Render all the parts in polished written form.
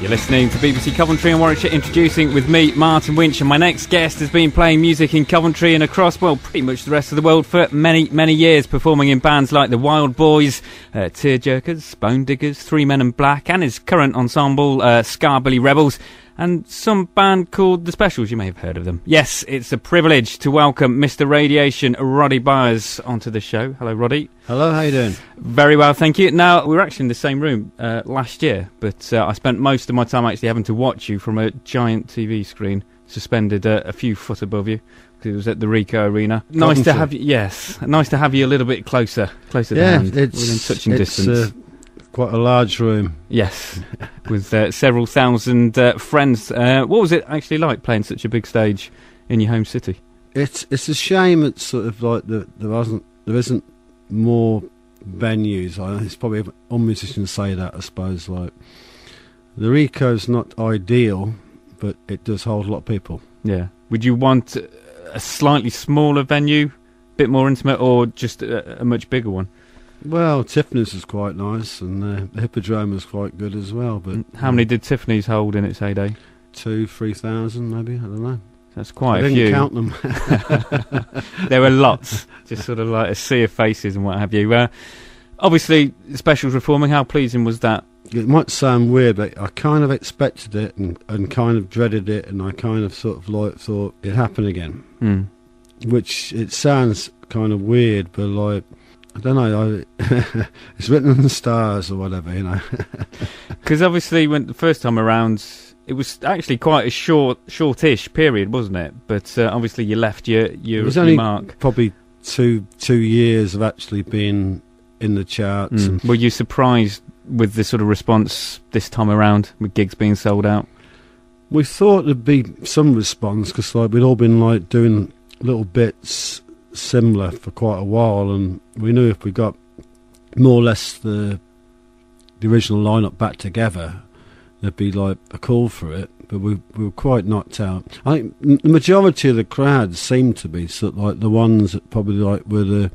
You're listening to BBC Coventry and Warwickshire, introducing with me, Martin Winch, and my next guest has been playing music in Coventry and across, well, pretty much the rest of the world for many, many years, performing in bands like the Wild Boys, Tearjerkers, Bone Diggers, Three Men in Black, and his current ensemble, SkabillY Rebels, and some band called The Specials. You may have heard of them. Yes, it's a privilege to welcome Mr. Radiation, Roddy Byers, onto the show. Hello, Roddy. Hello, how you doing? Very well, thank you. Now, we were actually in the same room last year, but I spent most of my time actually having to watch you from a giant TV screen suspended a few foot above you, because it was at the Rico Arena. Nice to have you, yes, nice to have you a little bit closer to hand, within touching distance. Quite a large room. Yes, with several thousand friends. What was it actually like playing such a big stage in your home city? It's a shame it's sort of like there isn't more venues. It's probably all musicians say that, I suppose. Like, the Rico's not ideal, but it does hold a lot of people. Yeah. Would you want a slightly smaller venue, a bit more intimate, or just a much bigger one? Well, Tiffany's is quite nice, and the Hippodrome is quite good as well. But how many did Tiffany's hold in its heyday? 2,000-3,000 maybe, I don't know. That's quite a few. I didn't count them. There were lots, just sort of like a sea of faces and what have you. Obviously, Specials reforming, how pleasing was that? It might sound weird, but I kind of expected it and kind of dreaded it, and I kind of sort of like thought it'd happen again. Which, it sounds kind of weird, but like, I don't know, it's written in the stars or whatever, you know. Because obviously, when the first time around, it was actually quite a shortish period, wasn't it? But obviously, you left your it was only mark. Probably two years of actually being in the charts. Were you surprised with the sort of response this time around, with gigs being sold out? We thought there'd be some response, because like, we'd all been like doing little bits similar for quite a while, and we knew if we got more or less the original lineup back together, there'd be like a call for it. But we were quite knocked out. I think the majority of the crowd seemed to be sort of like the ones that probably like were the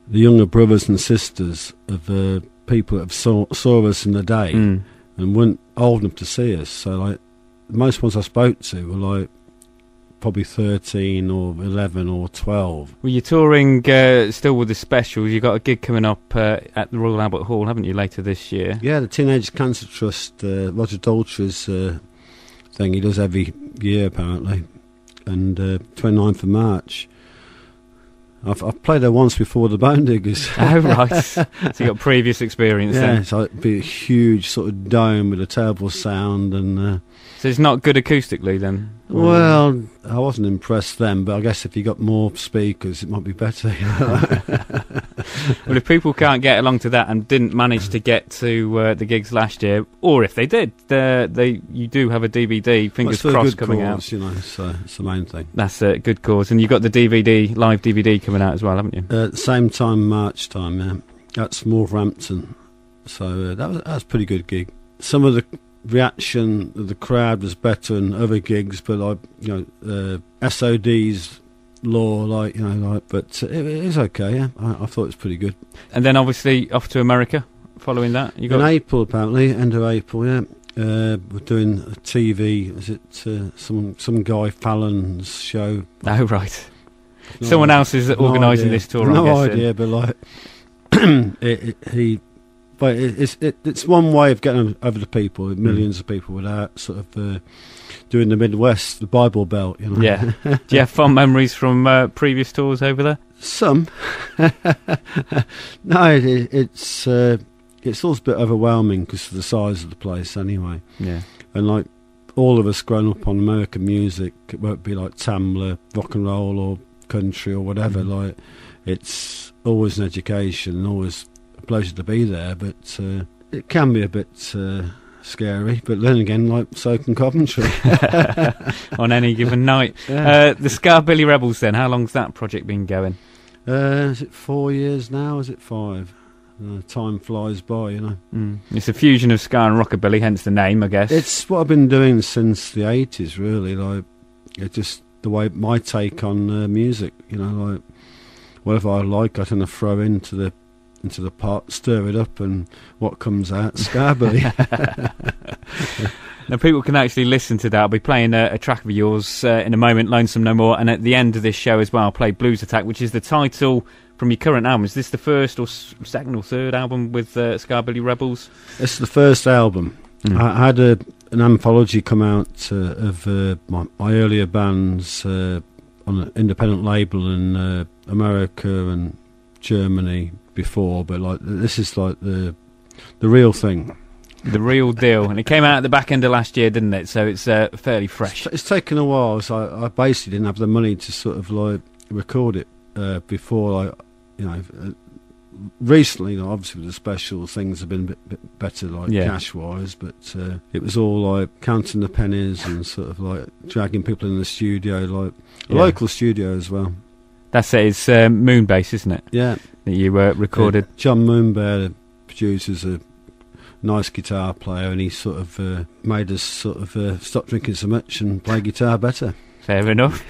younger brothers and sisters of the people that saw us in the day and weren't old enough to see us. So like, most ones I spoke to were like probably 13 or 11 or 12. Well, you're touring still with the Specials. You've got a gig coming up at the Royal Albert Hall, haven't you, later this year? Yeah, the Teenage Cancer Trust, Roger Daltrey's thing he does every year, apparently. And 29th of March. I've played there once before the Bone Diggers. Oh, right. So you got previous experience then? Yeah, so it'd be a huge sort of dome with a terrible sound. And so it's not good acoustically then? Well, I wasn't impressed then, but I guess if you got more speakers, it might be better. Well, if people can't get along to that and didn't manage to get to the gigs last year, or if they did, you do have a DVD, fingers crossed, coming out. You know, so it's the main thing. That's a good cause, and you got the live DVD coming out as well, haven't you? At the same time, March time, yeah. That's Wolverhampton, so that was a pretty good gig. Some of the reaction of the crowd was better than other gigs, but like, you know, SOD's law, like, you know, like, but it was okay. Yeah, I thought it was pretty good. And then obviously off to America following that. You got in April, apparently, end of April. Yeah, we're doing a TV. Is it some guy Fallon's show? Oh, right. Someone else is organising this tour. No idea, but like But it's one way of getting over the people, millions of people, without sort of doing the Midwest, the Bible Belt, you know. Yeah. Do you have fond memories from previous tours over there? Some. No, it's all a bit overwhelming because of the size of the place, anyway. Yeah. And like all of us growing up on American music, it won't be like Tamla, rock and roll, or country, or whatever. Like, it's always an education, and always a pleasure to be there, but it can be a bit scary, but then again, like, so can Coventry. On any given night. Yeah. The SkabillY Rebels then, how long's that project been going? Is it 4 years now, is it 5? Time flies by, you know. It's a fusion of ska and rockabilly, hence the name, I guess. It's what I've been doing since the 80s, really. Like, it's just the way, my take on music, you know, like, whatever I like, I tend to throw into the pot, stir it up, and what comes out, SkabillY. Now people can actually listen to that. I'll be playing a track of yours in a moment, Lonesome No More, and at the end of this show as well, I'll play Blues Attack, which is the title from your current album. Is this the first or second or third album with SkabillY Rebels? It's the first album. I had an anthology come out of my earlier bands on an independent label in America and Germany before, but like this is like the real thing. The real deal. And it came out at the back end of last year, didn't it? So it's fairly fresh. It's taken a while, so I basically didn't have the money to sort of like record it before recently, obviously with the specials, things have been a bit better, like cash-wise, but it was all like counting the pennies and sort of like dragging people in the studio, like a local studio as well. That's it, it's Moonbase, isn't it? Yeah. That you recorded. John Moonbear, the producer's a nice guitar player, and he sort of made us sort of stop drinking so much and play guitar better. Fair enough.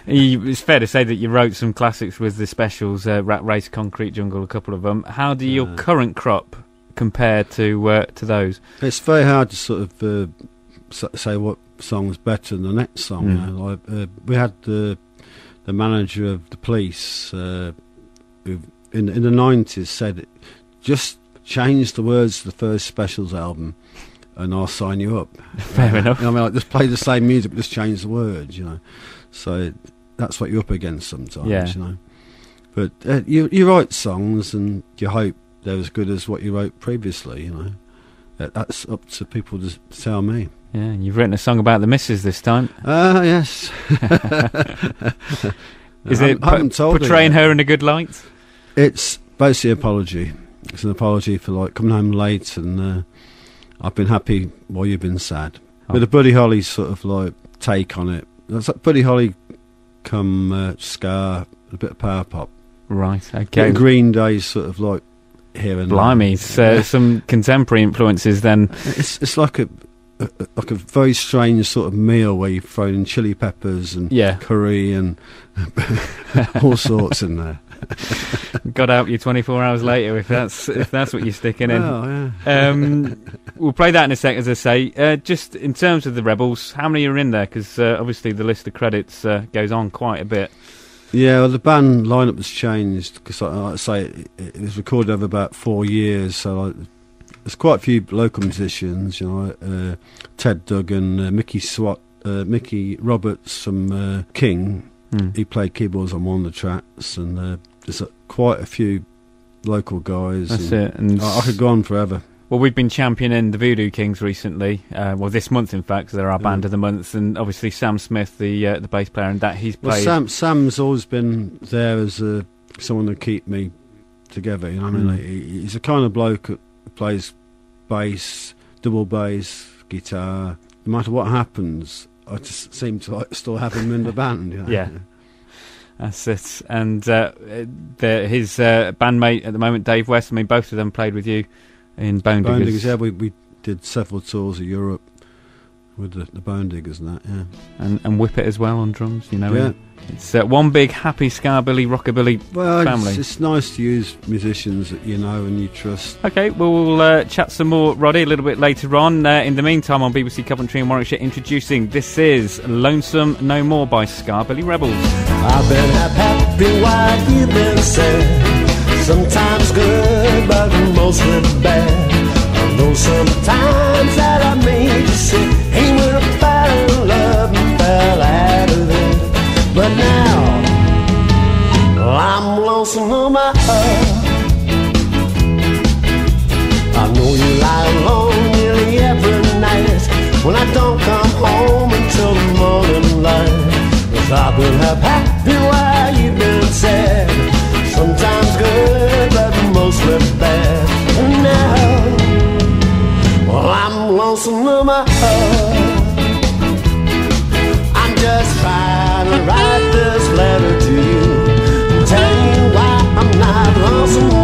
It's fair to say that you wrote some classics with the specials, Rat Race, Concrete Jungle, a couple of them. How do your current crop compare to those? It's very hard to sort of say what song's better than the next song. You know? Like, we had the manager of the Police, who in the 90s said, just change the words to the first specials album and I'll sign you up. Fair enough. You know, I mean, like, just play the same music, but just change the words, you know. So that's what you're up against sometimes, you know. But you write songs and you hope they're as good as what you wrote previously, you know. That's up to people to tell me. Yeah, you've written a song about the missus this time. Yes. Is it portraying her in a good light? It's basically an apology. It's an apology for like coming home late and I've been happy while you've been sad. With a Buddy Holly sort of like take on it. It's like Buddy Holly come ska, a bit of power pop. Right, okay. Green Day sort of like here and Blimey, some contemporary influences then. It's like a very strange sort of meal where you throw in chili peppers and curry and all sorts in there. Got out you 24 hours later if that's what you're sticking in. Oh, yeah. We'll play that in a sec, as I say. Just in terms of the Rebels, how many are in there? Because obviously the list of credits goes on quite a bit. Yeah, well, the band lineup has changed because, like I say, it was recorded over about 4 years. So there's quite a few local musicians, you know, Ted Duggan, Mickey Roberts from King. He played keyboards on one of the tracks, and there's quite a few local guys. That's it. And I could go on forever. Well, we've been championing the Voodoo Kings recently. Well, this month, in fact, because they're our band of the month, and obviously Sam Smith, the bass player, and that he's played. Well, Sam's always been there as someone to keep me together. You know what I mean? Like, he's a kind of bloke that plays bass, double bass, guitar. No matter what happens, I just seem to like still have him in the band. You know? Yeah. That's it. And his bandmate at the moment, Dave West, I mean, both of them played with you in Bone Diggers. Yeah, we did several tours of Europe with the Bone Diggers and that, yeah. And Whippet as well on drums, you know. Yeah. It's one big happy Skabilly Rockabilly family. It's nice to use musicians that you know and you trust. Okay, well, we'll chat some more, Roddy, a little bit later on. In the meantime, on BBC Coventry and Warwickshire, introducing This Is Lonesome No More by SkabillY Rebels. I've been happy while you've been sad. Sometimes good, but mostly bad. I know sometimes that I made you sick. Ain't when I fell in love and fell out of it. But now, I'm lonesome on my heart. I know you lie alone nearly every night when I don't come home until the morning light. 'Cause I've been happy while you've been sad. Sometimes good, but mostly bad. And now, well, I'm lonesome on my heart. I'm just trying to write this letter to you and tell you why I'm not lonesome.